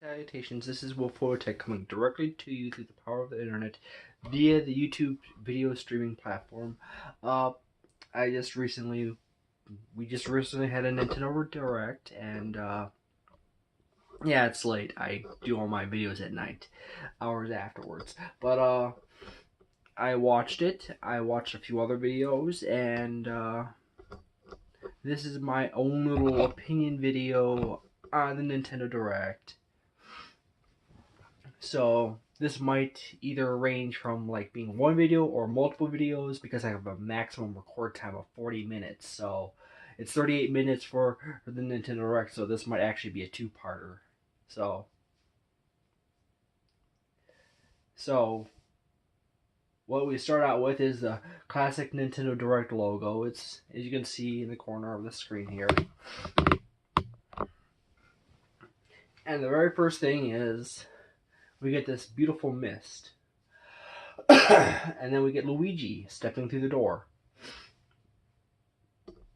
Salutations, this is Wolffoetowtech coming directly to you through the power of the internet via the YouTube video streaming platform. Uh, we just recently had a Nintendo Direct, and yeah, it's late. I do all my videos at night, hours afterwards. But I watched it. I watched a few other videos, and this is my own little opinion video on the Nintendo Direct. So this might either range from like being one video or multiple videos because I have a maximum record time of 40 minutes. So it's 38 minutes for the Nintendo Direct, so this might actually be a two-parter. So what we start out with is the classic Nintendo Direct logo. It's, as you can see in the corner of the screen here. And the very first thing is we get this beautiful mist. And then we get Luigi stepping through the door.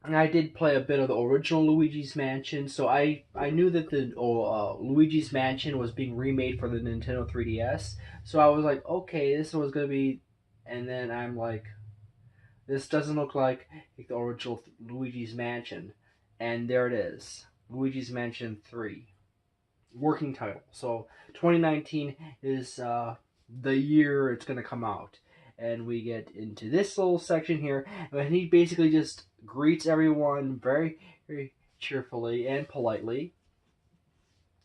And I did play a bit of the original Luigi's Mansion, so I knew that the Luigi's Mansion was being remade for the Nintendo 3DS. So I was like, okay, this was going to be... And then I'm like, this doesn't look like the original Luigi's Mansion. And there it is. Luigi's Mansion 3. Working title. So 2019 is the year it's going to come out. And we get into this little section here, and he basically just greets everyone very, very cheerfully and politely.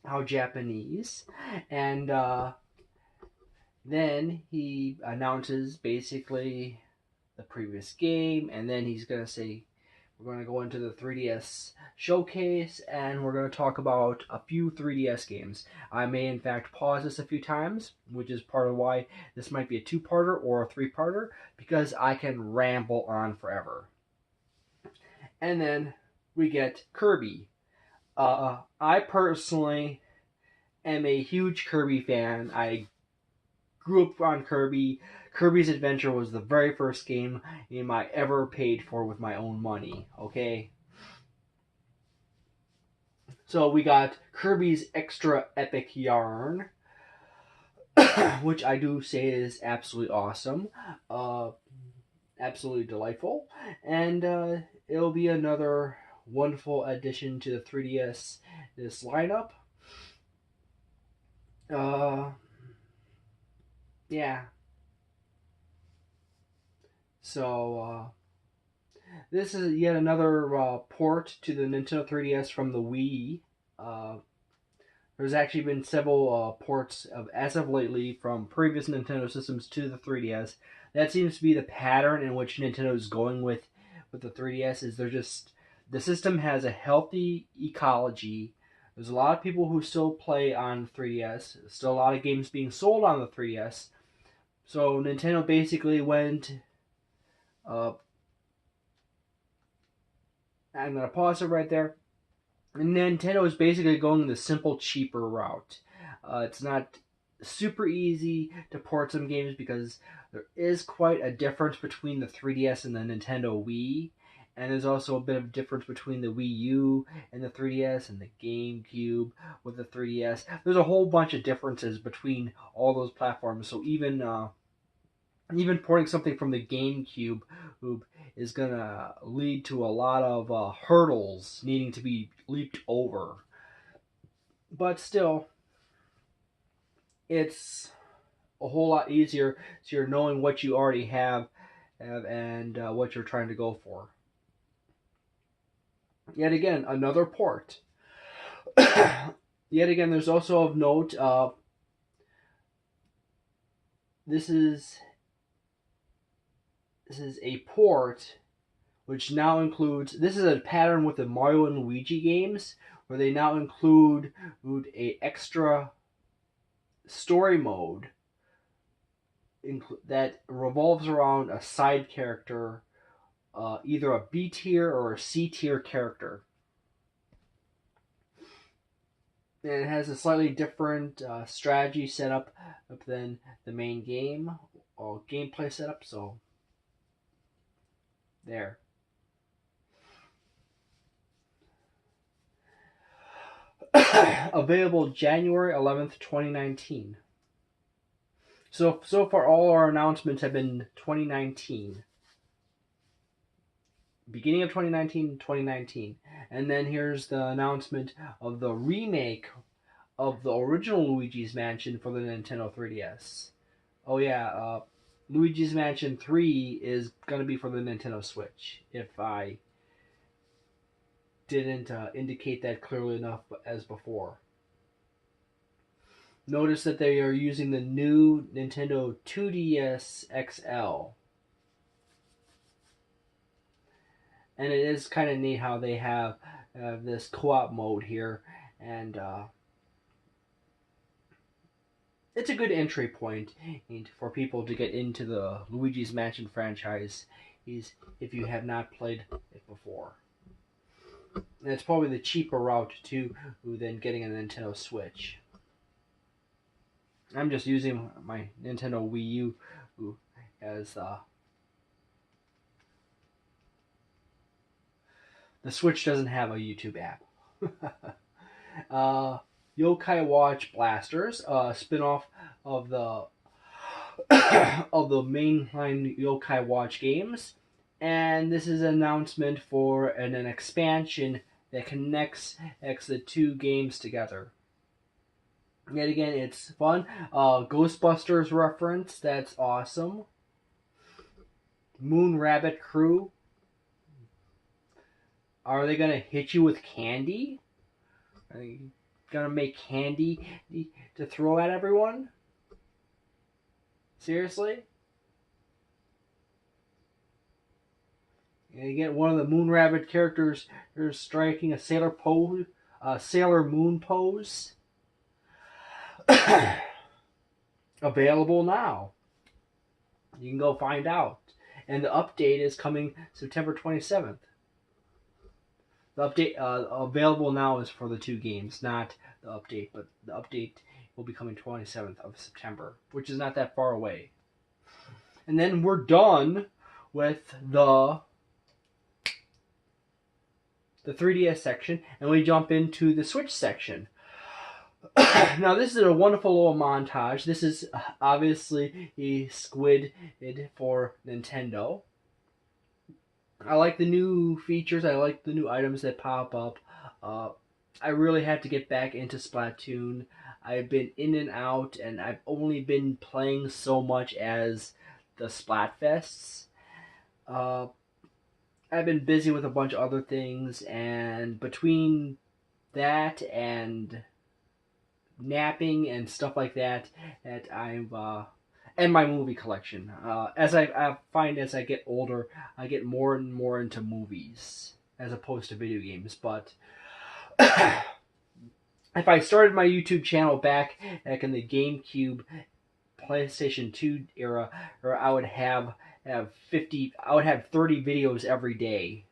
How Japanese. And then he announces basically the previous game, and then he's going to say, we're going to go into the 3DS showcase, and we're going to talk about a few 3DS games. I may, in fact, pause this a few times, which is part of why this might be a two-parter or a three-parter, because I can ramble on forever. And then we get Kirby. I personally am a huge Kirby fan. I grew up on Kirby. Kirby's Adventure was the very first game I ever paid for with my own money, okay? So we got Kirby's Extra Epic Yarn, which I do say is absolutely awesome. Absolutely delightful. And it'll be another wonderful addition to the 3DS this lineup. Yeah. So, this is yet another port to the Nintendo 3DS from the Wii. There's actually been several ports as of lately from previous Nintendo systems to the 3DS. That seems to be the pattern in which Nintendo is going with the 3DS. Is the system has a healthy ecology. There's a lot of people who still play on 3DS. There's still a lot of games being sold on the 3DS. So Nintendo basically went... I'm going to pause it right there. Nintendo is basically going the simple, cheaper route. It's not super easy to port some games because there is quite a difference between the 3DS and the Nintendo Wii. And there's also a bit of difference between the Wii U and the 3DS and the GameCube with the 3DS. There's a whole bunch of differences between all those platforms. So even porting something from the GameCube is going to lead to a lot of hurdles needing to be leaped over. But still, it's a whole lot easier so you're knowing what you already have and what you're trying to go for. Yet again, another port. Yet again, there's also of note, this is a port which now includes... This is a pattern with the Mario and Luigi games, where they now include a extra story mode that revolves around a side character, either a B tier or a C tier character. And it has a slightly different strategy setup than the main game or gameplay setup, so there. Available January 11th, 2019. So far, all our announcements have been 2019. Beginning of 2019, 2019. And then here's the announcement of the remake of the original Luigi's Mansion for the Nintendo 3DS. Oh yeah, Luigi's Mansion 3 is going to be for the Nintendo Switch, if I didn't indicate that clearly enough as before. Notice that they are using the new Nintendo 2DS XL. And it is kind of neat how they have this co-op mode here, and it's a good entry point for people to get into the Luigi's Mansion franchise if you have not played it before. And it's probably the cheaper route too than getting a Nintendo Switch. I'm just using my Nintendo Wii U as the Switch doesn't have a YouTube app. Yokai Watch Blasters, spin-off of the of the mainline Yokai Watch games, and this is an announcement for an expansion that connects the two games together. Yet again, it's fun. Ghostbusters reference, that's awesome. Moon Rabbit Crew. Are they gonna hit you with candy? Are they gonna make candy to throw at everyone? Seriously? You get one of the Moon Rabbit characters striking a Sailor Moon pose. Available now. You can go find out. And the update is coming September 27th. The update available now is for the two games, not the update, but the update will be coming 27th of September, which is not that far away. And then we're done with the 3DS section, and we jump into the Switch section. Now, this is a wonderful little montage. This is obviously a squid for Nintendo. I like the new features. I like the new items that pop up. I really had to get back into Splatoon. I've been in and out, and I've only been playing so much as the Splatfests. I've been busy with a bunch of other things, and between that and napping and stuff like that I've and my movie collection. As I find as I get older, I get more and more into movies as opposed to video games. But if I started my YouTube channel back in the GameCube, PlayStation 2 era, or I would have 30 videos every day.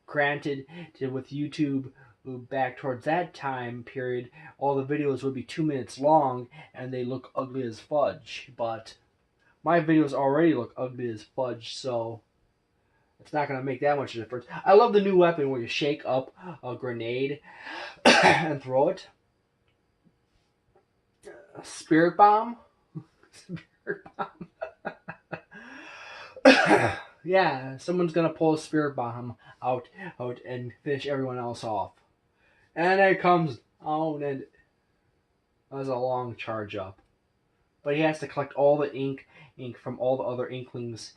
Granted, with YouTube back towards that time period, all the videos would be 2 minutes long and they look ugly as fudge. But my videos already look ugly as fudge, so it's not going to make that much difference. I love the new weapon where you shake up a grenade and throw it. Spirit bomb? Spirit bomb. Yeah, someone's going to pull a spirit bomb out and finish everyone else off. And it comes on, and that was a long charge up. But he has to collect all the ink from all the other inklings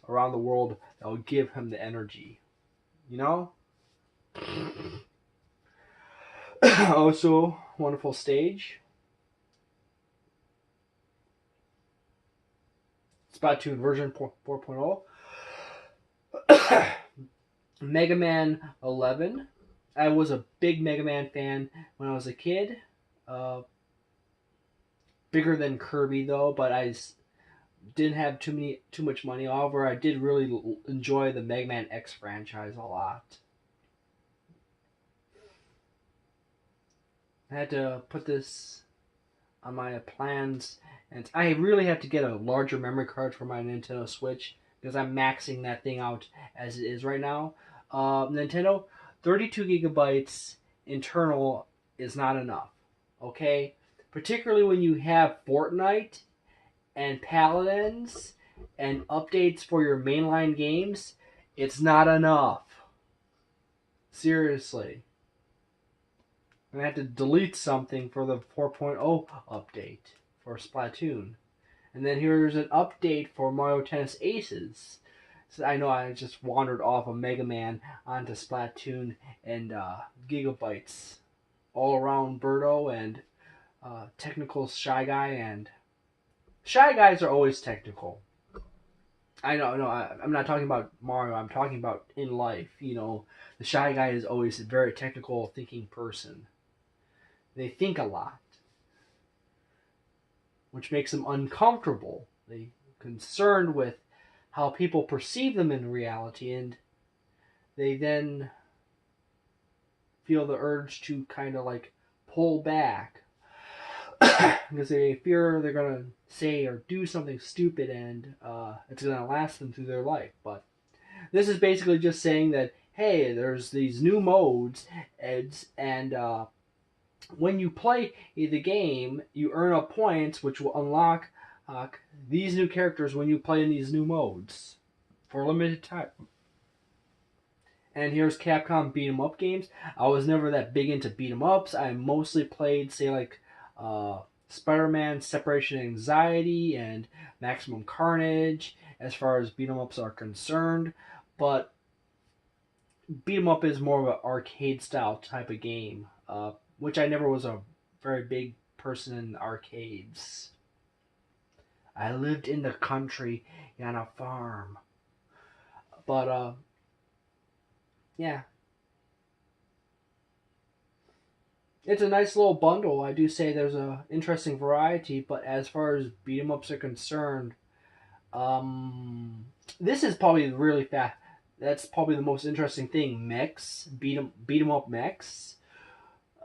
around the world that will give him the energy. You know? Also, wonderful stage. Splatoon version 4.0. Mega Man 11. I was a big Mega Man fan when I was a kid. Bigger than Kirby though, but I didn't have too much money. However, I did really enjoy the Mega Man X franchise a lot. I had to put this on my plans, and I really have to get a larger memory card for my Nintendo Switch because I'm maxing that thing out as it is right now. Nintendo, 32 gigabytes internal is not enough. Okay? Particularly when you have Fortnite and Paladins and updates for your mainline games, it's not enough. Seriously. I had to delete something for the 4.0 update for Splatoon. And then here's an update for Mario Tennis Aces. So I know I just wandered off of Mega Man onto Splatoon and Gigabytes. All around Birdo and technical Shy Guy. And Shy Guys are always technical. I know, no, I'm not talking about Mario. I'm talking about in life. You know, the Shy Guy is always a very technical thinking person. They think a lot, which makes them uncomfortable. They're concerned with how people perceive them in reality, and they then feel the urge to kind of like pull back because they fear they're going to say or do something stupid and it's going to last them through their life. But this is basically just saying that, hey, there's these new modes, and when you play the game, you earn up points which will unlock these new characters when you play in these new modes for a limited time. And here's Capcom beat 'em up games. I was never that big into beat 'em ups. I mostly played, say, like Spider-Man Separation Anxiety and Maximum Carnage as far as beat 'em ups are concerned. But beat 'em up is more of an arcade style type of game, which I never was a very big person in arcades. I lived in the country on a farm. But yeah. It's a nice little bundle. I do say there's a interesting variety, but as far as beat 'em ups are concerned, this is probably really fast. That's probably the most interesting thing. Mechs, beat 'em up mechs.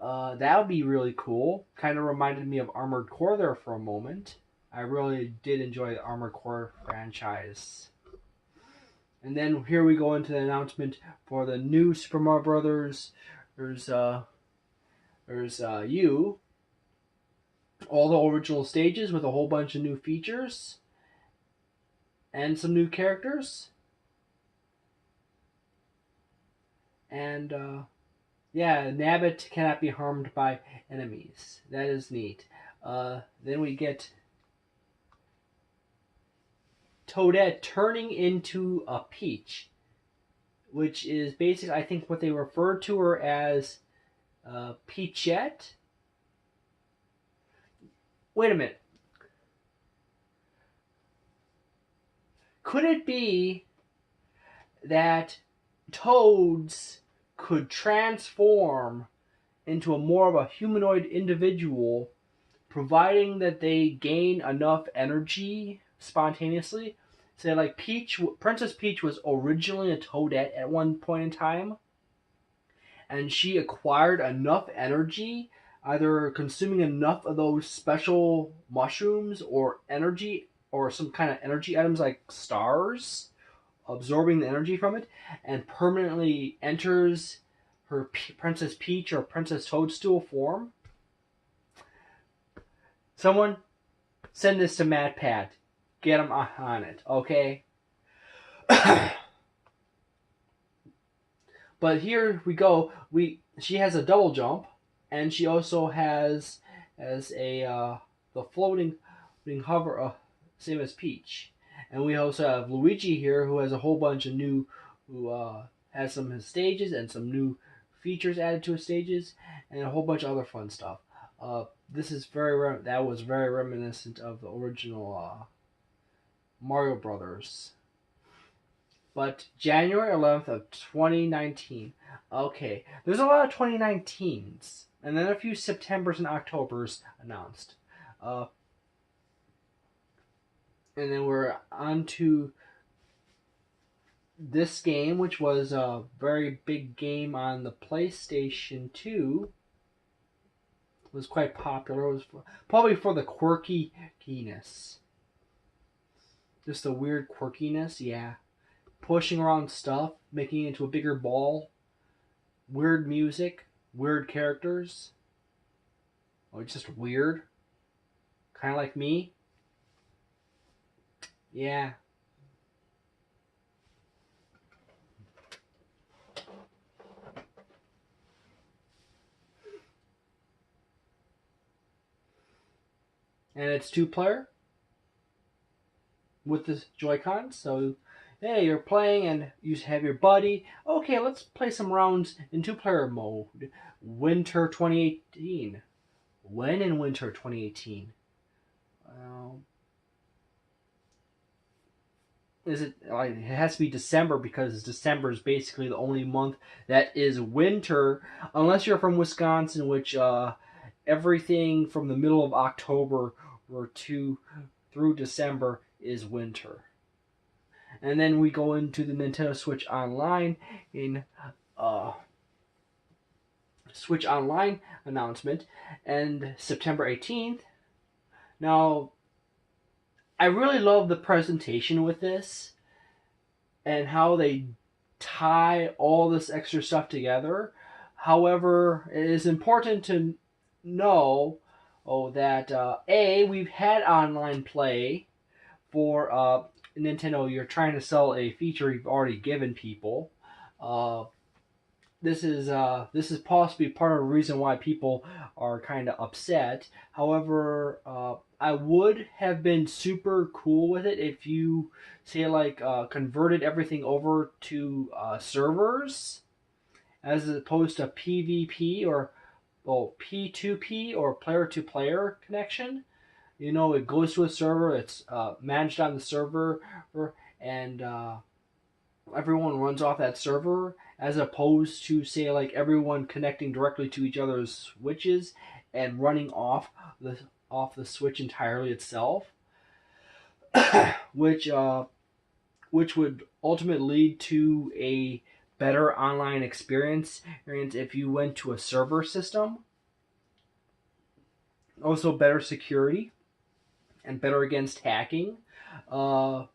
That would be really cool. Kind of reminded me of Armored Core there for a moment. I really did enjoy the Armored Core franchise. And then here we go into the announcement for the new Super Mario Brothers. There's you, all the original stages with a whole bunch of new features and some new characters. And yeah, Nabbit cannot be harmed by enemies. That is neat. Then we get Toadette turning into a peach, which is basically, I think, what they refer to her as Peachette. Wait a minute. Could it be that toads could transform into a more of a humanoid individual, providing that they gain enough energy spontaneously? Say, like Princess Peach was originally a toadette at one point in time, and she acquired enough energy, either consuming enough of those special mushrooms or energy or some kind of energy items like stars, absorbing the energy from it, and permanently enters her Princess Peach or Princess Toadstool form. Someone send this to MatPat. Get him on it, okay? But here we go. She has a double jump, and she also has a the floating hover, same as Peach. And we also have Luigi here, who has a whole bunch of who has some of his stages and some new features added to his stages, and a whole bunch of other fun stuff. This is that was very reminiscent of the original Mario Brothers. But January 11th of 2019. Okay, there's a lot of 2019s, and then a few Septembers and Octobers announced. And then we're on to this game, which was a very big game on the PlayStation 2. It was quite popular. It was probably for the quirkiness. Just the weird quirkiness, yeah. Pushing around stuff, making it into a bigger ball. Weird music, weird characters. Or just weird, kind of like me. Yeah. And it's 2-player with the Joy-Cons. So, hey, you're playing and you have your buddy. Okay, let's play some rounds in 2-player mode. Winter 2018. When in winter 2018? Well, is it like it has to be December because December is basically the only month that is winter, unless you're from Wisconsin, which everything from the middle of October or to through December is winter. And then we go into the Nintendo Switch Online in uh, Switch Online announcement and September 18th. Now, I really love the presentation with this and how they tie all this extra stuff together. However, it is important to know that we've had online play for Nintendo. You're trying to sell a feature you've already given people. Uh, this is possibly part of the reason why people are kind of upset. However, I would have been super cool with it if you say like converted everything over to servers as opposed to PvP or P2P or player to player connection. You know, it goes to a server, it's managed on the server, and everyone runs off that server, as opposed to say like everyone connecting directly to each other's switches and running off the switch entirely itself, which would ultimately lead to a better online experience if you went to a server system. Also, better security and better against hacking. Uh,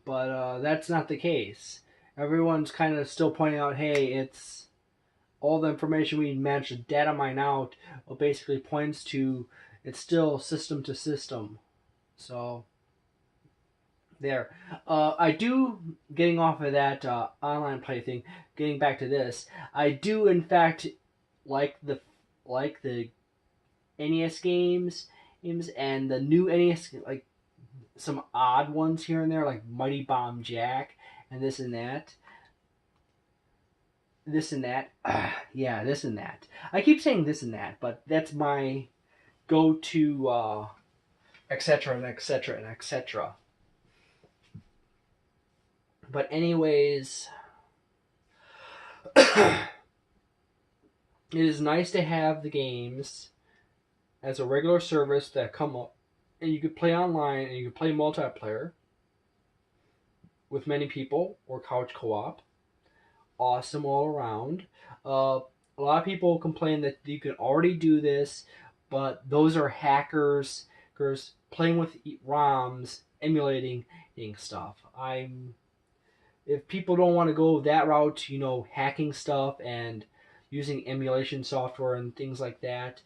but that's not the case. Everyone's kind of still pointing out, hey, it's all the information we managed to data mine out basically points to it's still system to system. So there. I do, getting off of that online play thing, getting back to this, I do in fact like the NES games and the new NES, like some odd ones here and there, like Mighty Bomb Jack and this and that. This and that. Yeah, this and that. I keep saying this and that, but that's my go-to, etc. and etc. and etc. But anyways, it is nice to have the games as a regular service that come up, and you could play online and you could play multiplayer with many people or couch co-op. Awesome all around. A lot of people complain that you can already do this, but those are hackers playing with ROMs, emulating stuff. If people don't want to go that route, hacking stuff and using emulation software and things like that,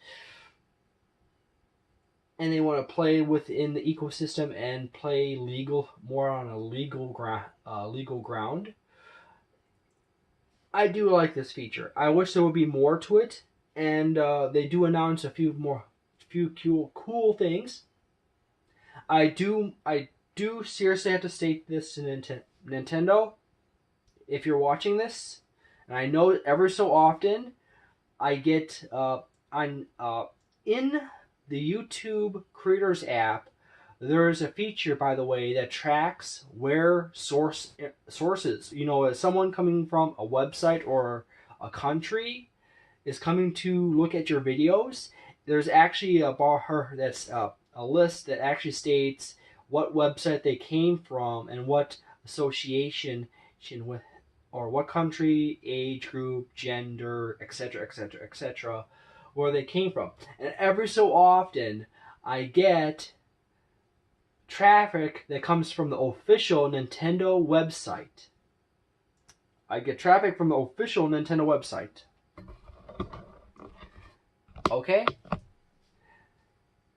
and they want to play within the ecosystem and play more on a legal ground, I do like this feature. I wish there would be more to it, and they do announce a few cool things. I do seriously have to state this to Nintendo. If you're watching this, and I know ever so often, I get in the YouTube Creators app. There is a feature, by the way, that tracks where sources, as someone coming from a website or a country is coming to look at your videos. There's actually a bar that's a list that actually states what website they came from and what association with, or what country, age group, gender, etc., etc., etc., where they came from. And every so often, I get traffic that comes from the official Nintendo website. I get traffic from the official Nintendo website. Okay,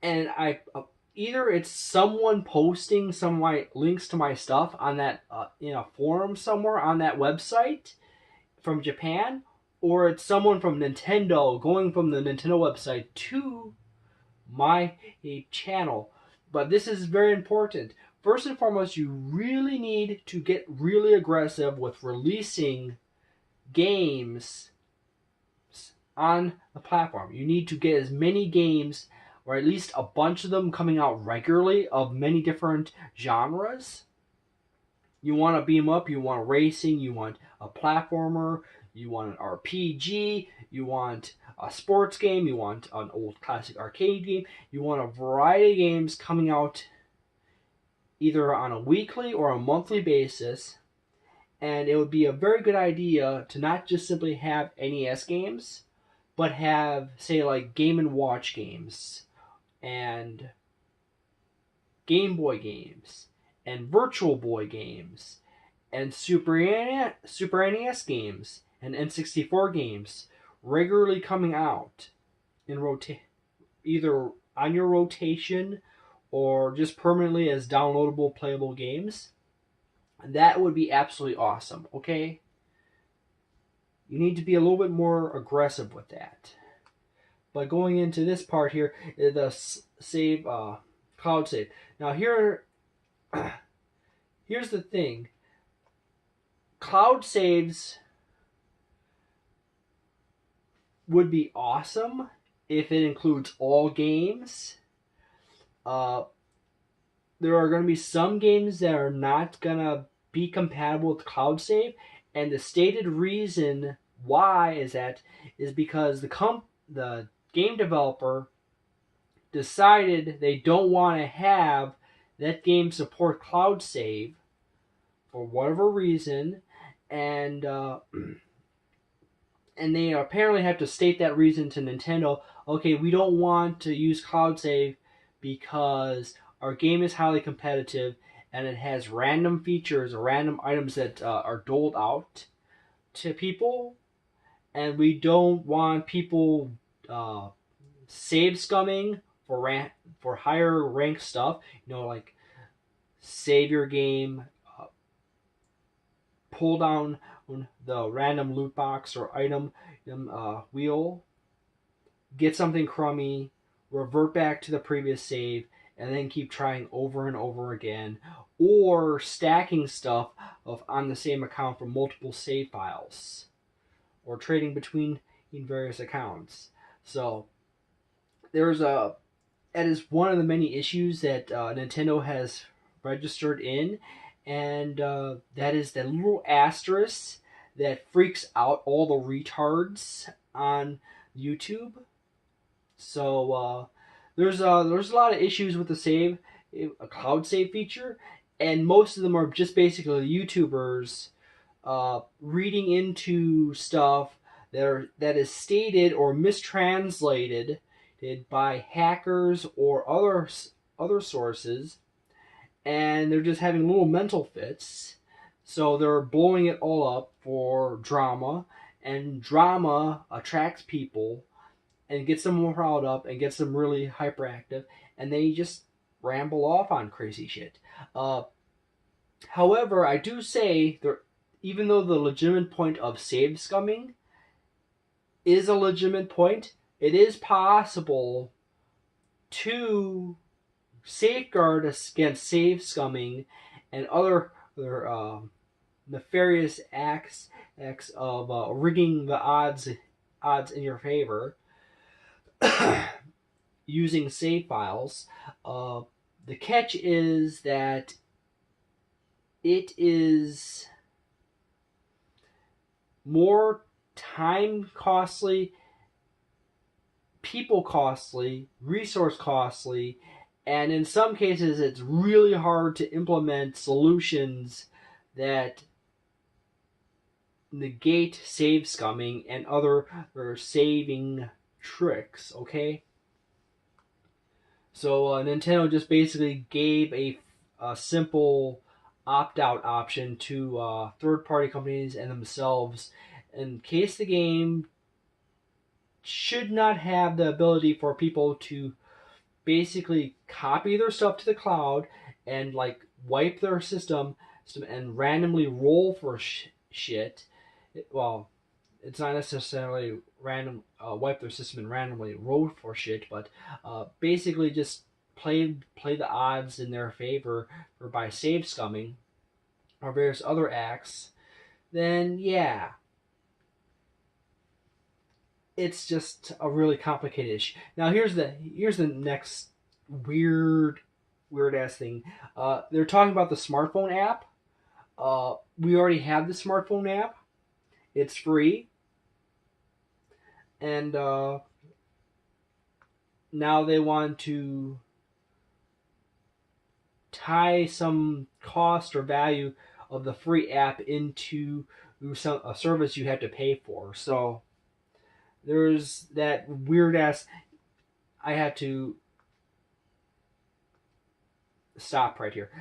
and I either it's someone posting some of my links to my stuff on that in a forum somewhere on that website from Japan, or it's someone from Nintendo going from the Nintendo website to my channel. But this is very important. First and foremost, you really need to get really aggressive with releasing games on the platform. You need to get as many games, or at least a bunch of them, coming out regularly of many different genres. You want a beat 'em up, you want racing, you want a platformer, you want an RPG, you want a sports game, you want an old classic arcade game, you want a variety of games coming out either on a weekly or a monthly basis. And it would be a very good idea to not just simply have NES games, but have, say, like Game & Watch games, and Game Boy games, and Virtual Boy games, and Super NES games, and N64 games regularly coming out in either on your rotation or just permanently as downloadable playable games. That would be absolutely awesome, okay? You need to be a little bit more aggressive with that. But going into this part here, the save, cloud save. Now here's the thing. Cloud saves would be awesome if it includes all games. There are going to be some games that are not going to be compatible with cloud save, and the stated reason why is because the game developer decided they don't want to have that game support cloud save for whatever reason, and and they apparently have to state that reason to Nintendo. Okay, we don't want to use cloud save because our game is highly competitive and it has random features or random items that are doled out to people, and we don't want people save scumming for higher rank stuff. Like save your game, pull down the random loot box or item wheel, get something crummy, revert back to the previous save, and then keep trying over and over again, or stacking stuff on the same account from multiple save files, or trading between various accounts. So that is one of the many issues that Nintendo has registered in, and that is that little asterisk that freaks out all the retards on YouTube. So there's a lot of issues with the a cloud save feature, and most of them are just basically YouTubers reading into stuff that is stated or mistranslated by hackers or other sources, and they're just having little mental fits. So they're blowing it all up for drama, and drama attracts people and gets them more riled up and gets them really hyperactive, and they just ramble off on crazy shit. However, I do say even though the legitimate point of save scumming is a legitimate point, it is possible to safeguard against save scumming and other nefarious acts of rigging the odds in your favor using save files. The catch is that it is more time costly, people costly, resource costly, and in some cases it's really hard to implement solutions that negate save scumming and other saving tricks, okay? So Nintendo just basically gave a simple opt-out option to third-party companies and themselves in case the game should not have the ability for people to basically copy their stuff to the cloud and like wipe their system and randomly roll for shit. Well, it's not necessarily random wipe their system and randomly roll for shit, but basically just play the odds in their favor or by save scumming or various other acts. Then yeah, it's just a really complicated issue. Now here's the next weird ass thing. They're talking about the smartphone app. We already have the smartphone app. It's free, and now they want to tie some cost or value of the free app into a service you have to pay for. So there's that weird ass. I had to stop right here.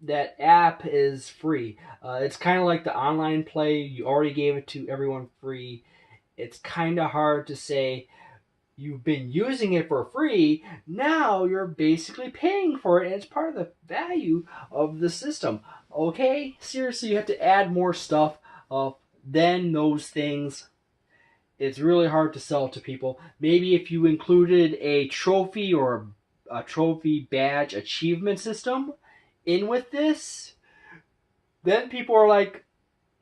That app is free. It's kind of like the online play. You already gave it to everyone free. It's kind of hard to say you've been using it for free. Now you're basically paying for it, and it's part of the value of the system. Okay, seriously, you have to add more stuff than those things. It's really hard to sell to people. Maybe if you included a trophy or a trophy badge achievement system in with this, then people are like,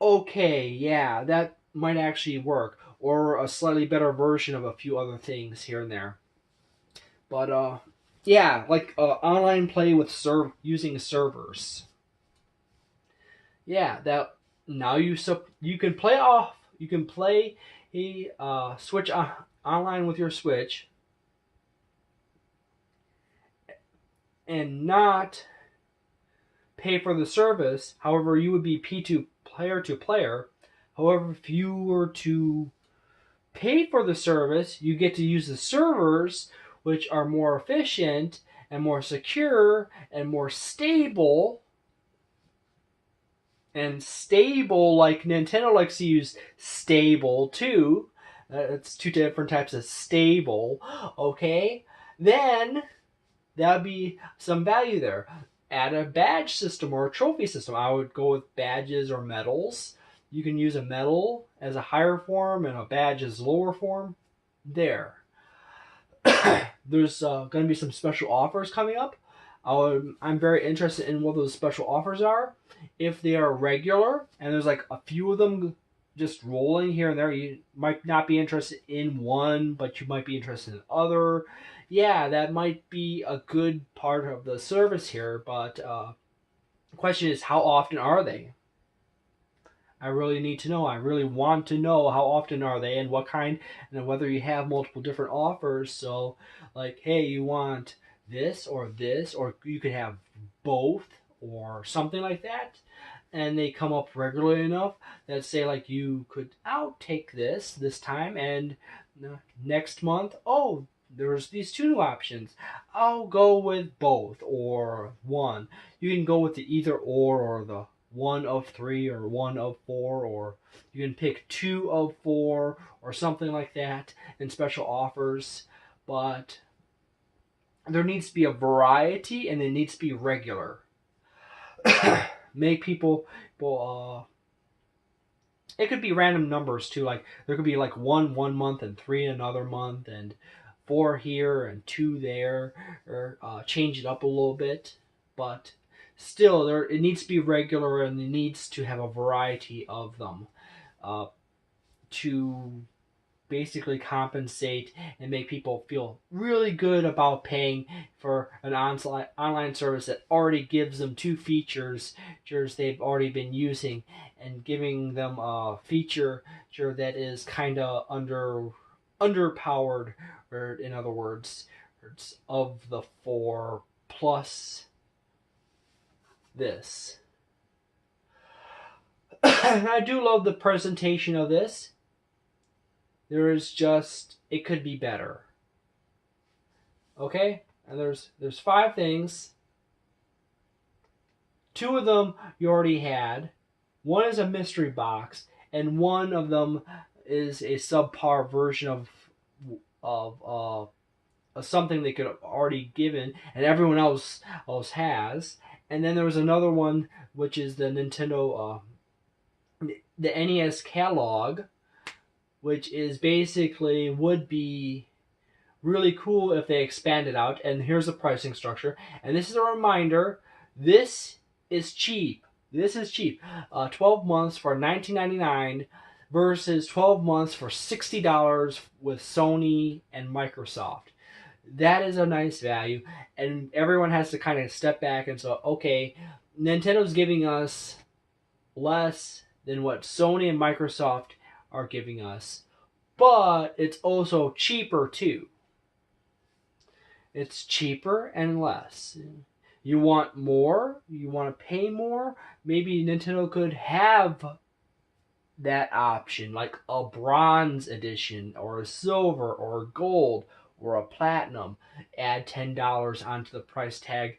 okay, yeah, that might actually work. Or a slightly better version of a few other things here and there. But yeah, like online play with using servers. Yeah, that now you can play off. You can play a Switch online with your Switch and not pay for the service. However, you would be P2 player to player. However, if you were to pay for the service, you get to use the servers, which are more efficient and more secure and more stable. And stable, like Nintendo likes to use stable too. It's two different types of stable. Okay, then that would be some value there. Add a badge system or a trophy system. I would go with badges or medals. You can use a medal as a higher form and a badge as lower form. There. There's going to be some special offers coming up. I'm very interested in what those special offers are. If they are regular, and there's like a few of them just rolling here and there, you might not be interested in one, but you might be interested in other. Yeah, that might be a good part of the service here, but the question is, how often are they? I really need to know. I really want to know how often are they and what kind, and whether you have multiple different offers. So, like, hey, you want this, or you could have both, or something like that. And they come up regularly enough that say, like, you could, I'll take this time, and next month, oh, there's these two new options. I'll go with both, or one. You can go with the either or the one of three or one of four, or you can pick two of four or something like that in special offers. But there needs to be a variety, and it needs to be regular. Make people it could be random numbers too. Like there could be like one month and three another month, and four here and two there, or change it up a little bit. But still, it needs to be regular, and it needs to have a variety of them to basically compensate and make people feel really good about paying for an online service that already gives them two features they've already been using, and giving them a feature that is kind of underpowered, or in other words, of the four plus this. I do love the presentation of this. It could be better. Okay? And there's 5 things. 2 of them you already had. 1 is a mystery box, and 1 of them is a subpar version of of something they could have already given, and everyone else has. And then there was another one, which is the Nintendo, the NES catalog, which is basically would be really cool if they expanded out. And here's the pricing structure. And this is a reminder: this is cheap. This is cheap. 12 months for $19.99 versus 12 months for $60 with Sony and Microsoft. That is a nice value, and everyone has to kind of step back and say, okay, Nintendo's giving us less than what Sony and Microsoft are giving us, but it's also cheaper too. It's cheaper and less. You want more? You want to pay more? Maybe Nintendo could have that option, like a bronze edition, or a silver, or a gold, or a platinum. Add $10 onto the price tag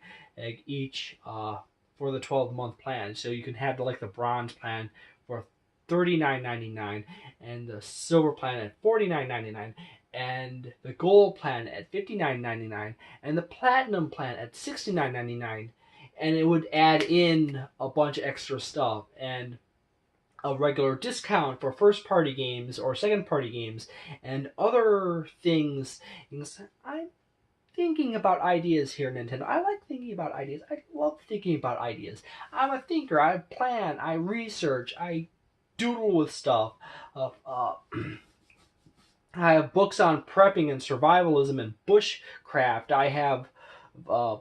each for the 12-month plan. So you can have the bronze plan for $39.99, and the silver plan at $49.99, and the gold plan at $59.99, and the platinum plan at $69.99. And it would add in a bunch of extra stuff, and a regular discount for first party games or second party games, and other things. I'm thinking about ideas here, Nintendo. I like thinking about ideas. I love thinking about ideas. I'm a thinker. I plan. I research. I doodle with stuff. I have books on prepping and survivalism and bushcraft. I have a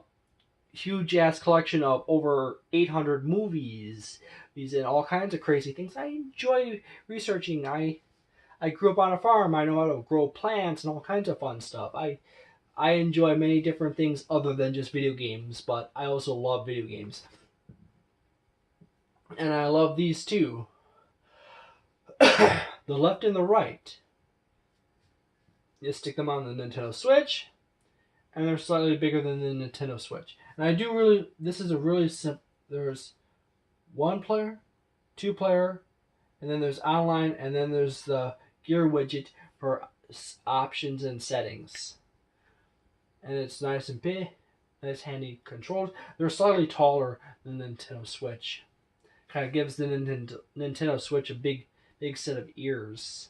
huge ass collection of over 800 movies. These and all kinds of crazy things. I enjoy researching. I grew up on a farm. I know how to grow plants and all kinds of fun stuff. I enjoy many different things other than just video games, but I also love video games. And I love these too. The left and the right. You stick them on the Nintendo Switch, and they're slightly bigger than the Nintendo Switch. And I do really, this is a really simple, there's one player, two player, and then there's online, and then there's the gear widget for options and settings. And it's nice and big, nice handy controls. They're slightly taller than the Nintendo Switch. Kind of gives the Nintendo Switch a big set of ears.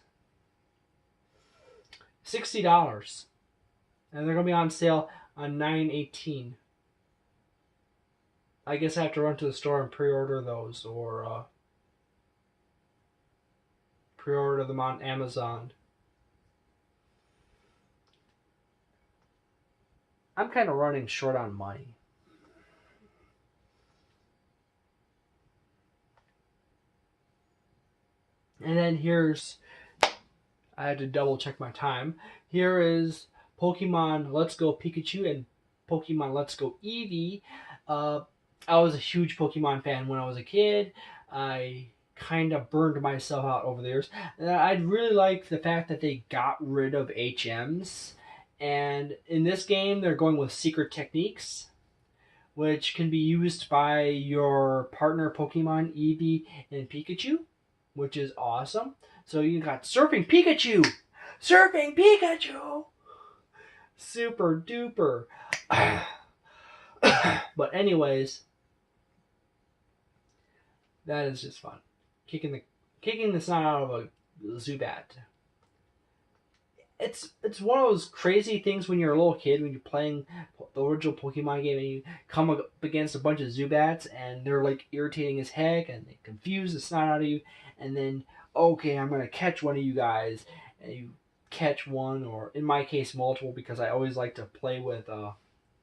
$60. And they're going to be on sale on 9/18. I guess I have to run to the store and pre-order those, or pre-order them on Amazon. I'm kind of running short on money. And then here's, I had to double check my time. Here is Pokemon Let's Go Pikachu and Pokemon Let's Go Eevee. I was a huge Pokemon fan when I was a kid. I kind of burned myself out over the years. I'd really like the fact that they got rid of HMs. And in this game, they're going with secret techniques, which can be used by your partner Pokemon Eevee and Pikachu, which is awesome. So you got Surfing Pikachu! Surfing Pikachu! Super duper. But anyways, that is just fun. Kicking the snot out of a Zubat. It's one of those crazy things when you're a little kid, when you're playing the original Pokemon game and you come up against a bunch of Zubats and they're like irritating as heck and they confuse the snot out of you, and then, okay, I'm going to catch one of you guys, and you catch one, or in my case multiple, because I always like to play with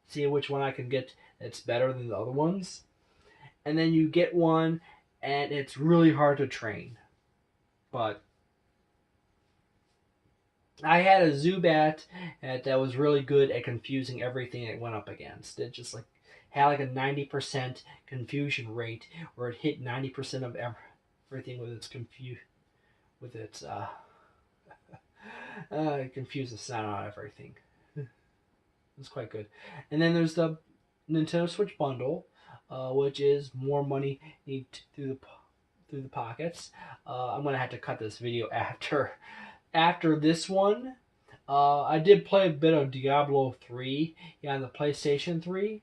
see which one I can get that's better than the other ones. And then you get one and it's really hard to train. But I had a Zubat that was really good at confusing everything it went up against. It just had a 90% confusion rate, where it hit 90% of everything with its it confused the sound out of everything. It's quite good. And then there's the Nintendo Switch bundle, which is more money through the pockets. I'm gonna have to cut this video after this one. I did play a bit of Diablo 3, yeah, on the PlayStation 3.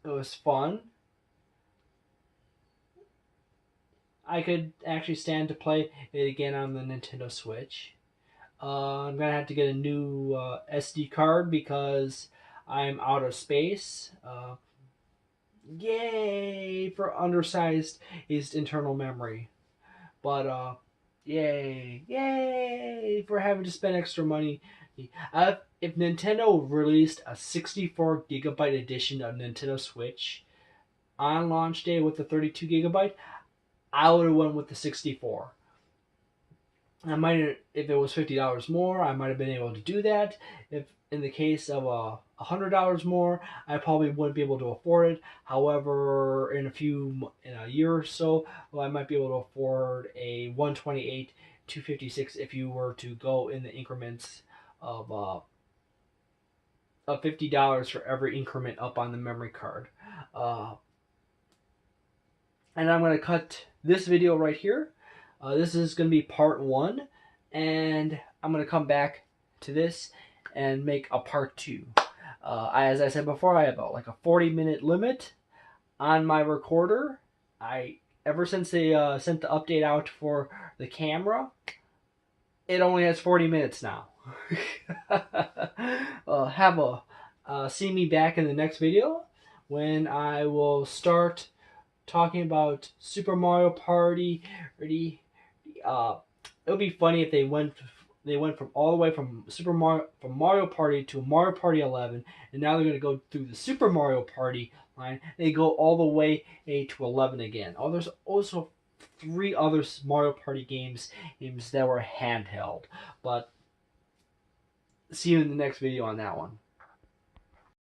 It was fun. I could actually stand to play it again on the Nintendo Switch. I'm gonna have to get a new SD card because I'm out of space. Yay for undersized is internal memory. But yay for having to spend extra money. If Nintendo released a 64 gigabyte edition of Nintendo Switch on launch day with the 32 gigabyte, I would have went with the 64. I might, if it was $50 more, I might have been able to do that. If in the case of $100 more, I probably wouldn't be able to afford it. However, in a year or so, well, I might be able to afford a 128, 256 if you were to go in the increments of $50 for every increment up on the memory card. Uh, and I'm going to cut this video right here. This is going to be part 1, and I'm going to come back to this and make a part 2. As I said before, I have like a 40-minute limit on my recorder. Ever since they sent the update out for the camera, it only has 40 minutes now. See me back in the next video when I will start talking about Super Mario Party. It would be funny if they went from all the way from Mario Party to Mario Party 11, and now they're going to go through the Super Mario Party line. They go all the way to 11 again. Oh, there's also 3 other Mario Party games that were handheld. But see you in the next video on that one.